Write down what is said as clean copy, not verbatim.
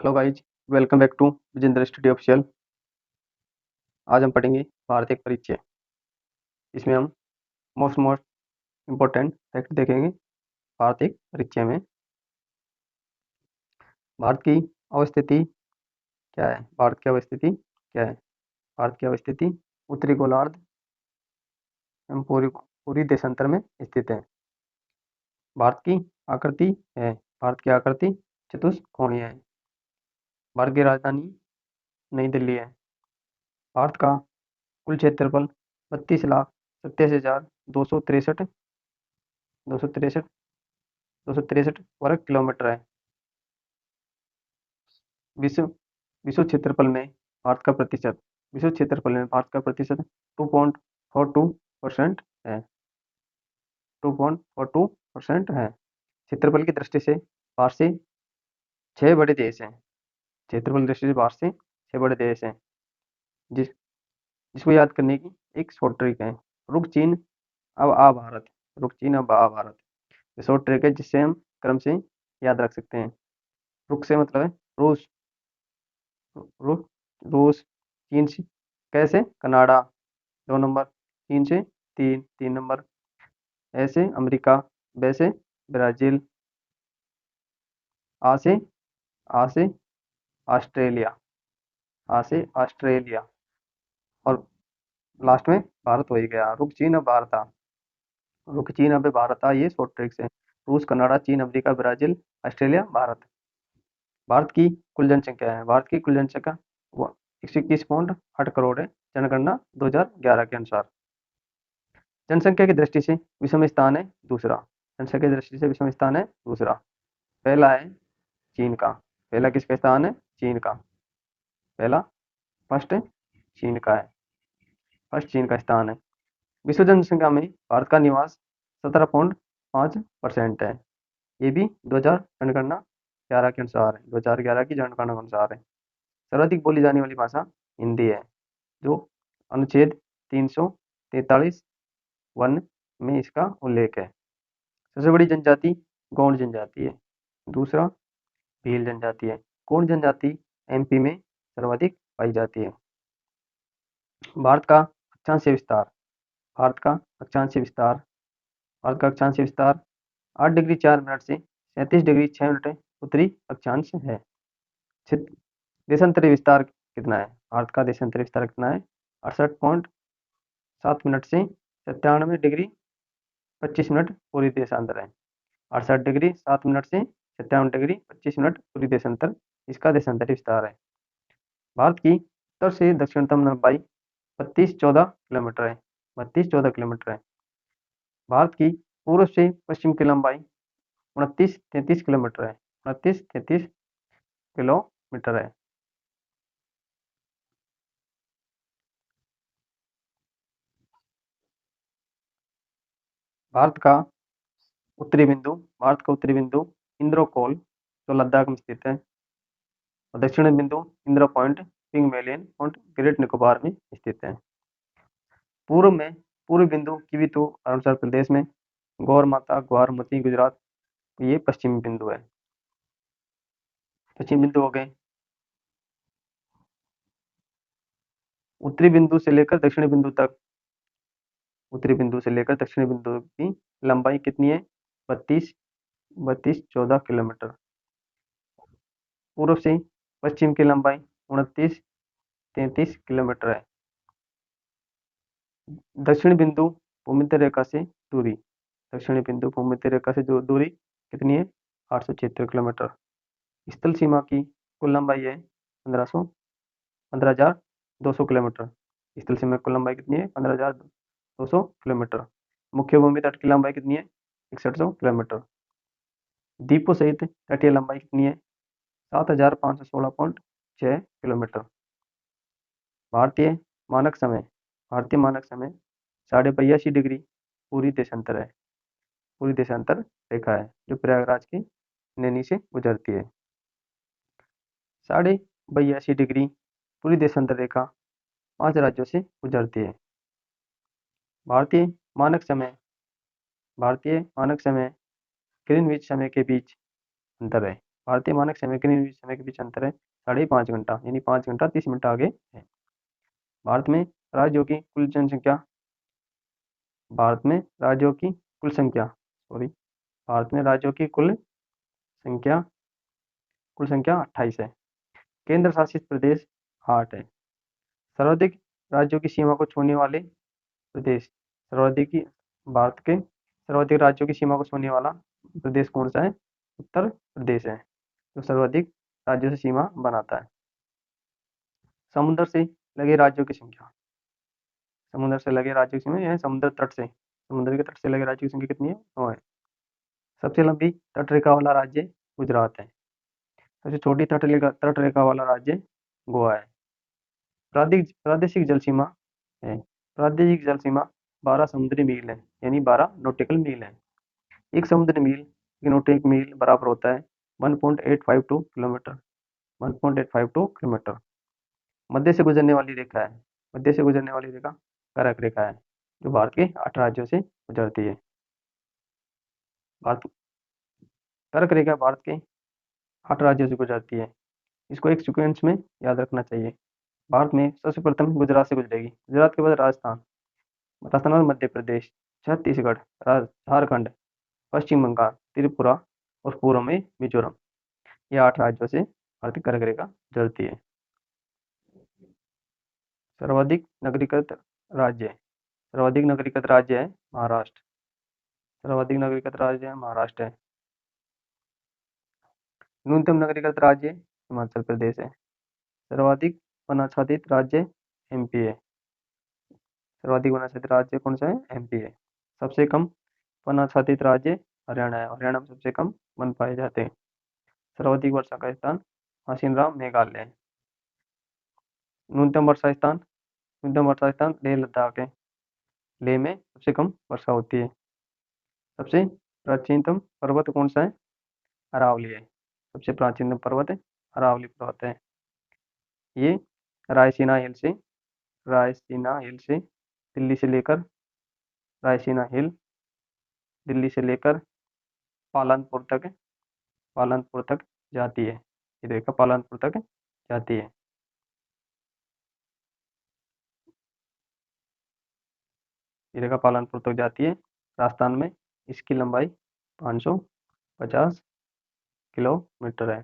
Hello guys, welcome back to Vijendra study official. आज हम पढ़ेंगे भारत एक परिचय। इसमें हम मोस्ट इम्पोर्टेंट फैक्ट देखेंगे। भारत एक परिचय में भारत की अवस्थिति क्या है। भारत की अवस्थिति क्या है। भारत की अवस्थिति उत्तरी गोलार्ध एवं पूरी पूरी देशांतर में स्थित है। भारत की आकृति है। भारत की आकृति चतुष्कोणीय है। भारत की राजधानी नई दिल्ली है। भारत का कुल क्षेत्रफल 32,87,263 263 263 वर्ग किलोमीटर है। विश्व विश्व क्षेत्रफल में भारत का प्रतिशत विश्व क्षेत्रफल में भारत का प्रतिशत 2.42% है। 2.42% है। क्षेत्रफल की दृष्टि से भारत से 6 बड़े देश हैं। क्षेत्रफल की दृष्टि से भारत से 6 बड़े देश हैं, जिसको याद करने की एक शॉर्ट ट्रिक है। रुक चीन अब आ भारत। रुक चीन अब आ भारत। ये शॉर्ट ट्रिक है जिससे हम क्रम से याद रख सकते हैं। रुक से मतलब है रूस। रूस रूस। चीन से कैसे कनाडा 2 नंबर। चीन से 3 नंबर। ऐसे अमेरिका। वैसे ब्राजील। आ से आ से ऑस्ट्रेलिया। आ से ऑस्ट्रेलिया। और लास्ट में भारत हो ही गया। रुक चीन अब भारत आ। रुक चीन अब भारत आ, ये शॉर्ट ट्रिक्स है। रूस, कनाडा, चीन, America, Brazil, Australia, Bharat. Bharat की कुल जनसंख्या है। भारत की कुल जनसंख्या 121.8 करोड़ है। जनगणना 2011 के अनुसार। जनसंख्या की दृष्टि से विषम स्थान है दूसरा। जनसंख्या की दृष्टि से विषम स्थान है दूसरा। पहला है चीन का। पहला किसका स्थान है? चीन का। पहला फर्स्ट चीन का है। फर्स्ट चीन का स्थान है। विश्व जनसंख्या में भारत का निवास 17.5% है। ये भी 2000 जनगणना 11 के अनुसार है। 2011 की जनगणना के अनुसार है। सर्वाधिक बोली जाने वाली भाषा हिंदी है, जो अनुच्छेद 343 वन में इसका उल्लेख है। सबसे बड़ी जनजाति गौंड जनजाति है। दूसरा भील जनजाति है। गौंड जनजाति एमपी में सर्वाधिक पाई जाती है। भारत का अक्षांशीय विस्तार। भारत का अक्षांशीय विस्तार। भारत का अक्षांशीय विस्तार 8 डिग्री 4 मिनट से 37 डिग्री 6 मिनट उत्तरी अक्षांश है। देशांतरी विस्तार कितना है? भारत का देशांतरी विस्तार कितना है? 68.7 मिनट से 97 डिग्री 25 मिनट पूरी देशांतर है। 68 डिग्री 7 मिनट से 57 डिग्री 25 मिनट पूरी देशांतर इसका देशांतरी विस्तार है। भारत की उत्तर से दक्षिणतम लंबाई 32-14 किलोमीटर है। 32-14 किलोमीटर है। भारत की पूर्व से पश्चिम की लंबाई 29-33 किलोमीटर है। 29-33 किलोमीटर है। भारत का उत्तरी बिंदु भारत का उत्तरी बिंदु इंद्रकोल, जो लद्दाख में स्थित है, और दक्षिणी बिंदु इंदिरा पॉइंट, पिंगमेलियन और ग्रेट निकोबार में स्थित है। पूर्व में पूर्व बिंदु किवीतु अरुणाचल प्रदेश में, गौर माता ग्वारमती गुजरात। ये पश्चिमी बिंदु है। पश्चिमी बिंदु हो गए। उत्तरी बिंदु से लेकर दक्षिणी बिंदु तक उत्तरी बिंदु से लेकर दक्षिणी बिंदु की लंबाई कितनी है? 32-14 किलोमीटर। पूर्व से पश्चिम की लंबाई 29-33 किलोमीटर है। दक्षिणी बिंदु भूमध्य रेखा से दूरी दक्षिणी बिंदु भूमध्य रेखा से जो दूरी कितनी है? 876 किलोमीटर। स्थल सीमा की कुल लंबाई है 15,200 किलोमीटर। स्थल सीमा की कुल लंबाई कितनी है? 15,200 किलोमीटर। मुख्य भूमि तट की लंबाई कितनी है? 6100 किलोमीटर। द्वीपों सहित तटीय लंबाई कितनी है? 7,516.6 किलोमीटर। भारतीय मानक समय भारतीय मानक समय 82.5 डिग्री पूरी देशांतर है। पूरी देशांतर रेखा है, जो प्रयागराज के नैनी से गुजरती है। 82.5 डिग्री पूरी देशांतर रेखा 5 राज्यों से गुजरती है। भारतीय मानक समय भारतीय मानक समय ग्रीनविच समय के बीच अंतर है। भारतीय मानक समय के बीच अंतर है 5.5 घंटा, यानी 5 घंटा 30 मिनट आगे है। भारत में राज्यों की कुल जनसंख्या भारत में राज्यों की कुल संख्या सॉरी भारत में राज्यों की संख्या कुल संख्या 28 है। केंद्र शासित प्रदेश 8 है। सर्वाधिक राज्यों की सीमा को छूने वाले प्रदेश सर्वाधिक भारत के सर्वाधिक राज्यों की सीमा को छूने वाला प्रदेश कौन सा है? उत्तर प्रदेश है, जो सर्वाधिक राज्यों से सीमा बनाता है। समुद्र से लगे राज्यों की संख्या समुद्र से लगे राज्यों की संख्या, यह समुद्र के तट से लगे राज्यों की संख्या कितनी है? 9 है। सबसे लंबी तट रेखा वाला राज्य गुजरात है। सबसे छोटी तट रेखा वाला राज्य गोवा है। प्रादेशिक जल सीमा है। प्रादेशिक जल सीमा 12 समुद्री मील है, यानी 12 नॉटिकल मील है। एक समुद्री मील नॉटिकल मील बराबर होता है 1.852 किलोमीटर 1.852 किलोमीटर। मध्य से गुजरने वाली रेखा कर्क रेखा है, जो भारत के 8 राज्यों से गुजरती है। कर्क रेखा भारत के 8 राज्यों से गुजरती है। इसको एक सीक्वेंस में याद रखना चाहिए। भारत में सबसे प्रथम गुजरात से गुजरेगी, गुजरात के बाद राजस्थान और मध्य प्रदेश, छत्तीसगढ़, झारखंड, पश्चिम बंगाल, त्रिपुरा और पूर्व में मिजोरम। ये 8 राज्यों से भारत की कर्क रेखा गुजरती है। सर्वाधिक नगरीकृत राज्य है महाराष्ट्र। है। न्यूनतम नगरीकृत राज्य हिमाचल प्रदेश है। सर्वाधिक वनाच्छादित राज्य एमपी है। सर्वाधिक वनाच्छादित राज्य कौन सा है? एमपी है। सबसे कम वनाच्छादित राज्य हरियाणा है। हरियाणा में सबसे कम वन पाए जाते हैं। सर्वाधिक वर्षा का स्थान हासिनराम मेघालय है। न्यूनतम वर्षा स्थान लेह लद्दाख है। लेह में सबसे कम वर्षा होती है। सबसे प्राचीनतम पर्वत कौन सा है? अरावली है। सबसे प्राचीनतम पर्वत अरावली पर्वत है। ये रायसीना हिल से दिल्ली से लेकर रायसीना हिल दिल्ली से लेकर पालनपुर तक जाती है। ये देखा, पालनपुर तक जाती है। ये देखा, पालनपुर तक जाती है राजस्थान में। इसकी लंबाई 550 किलोमीटर है।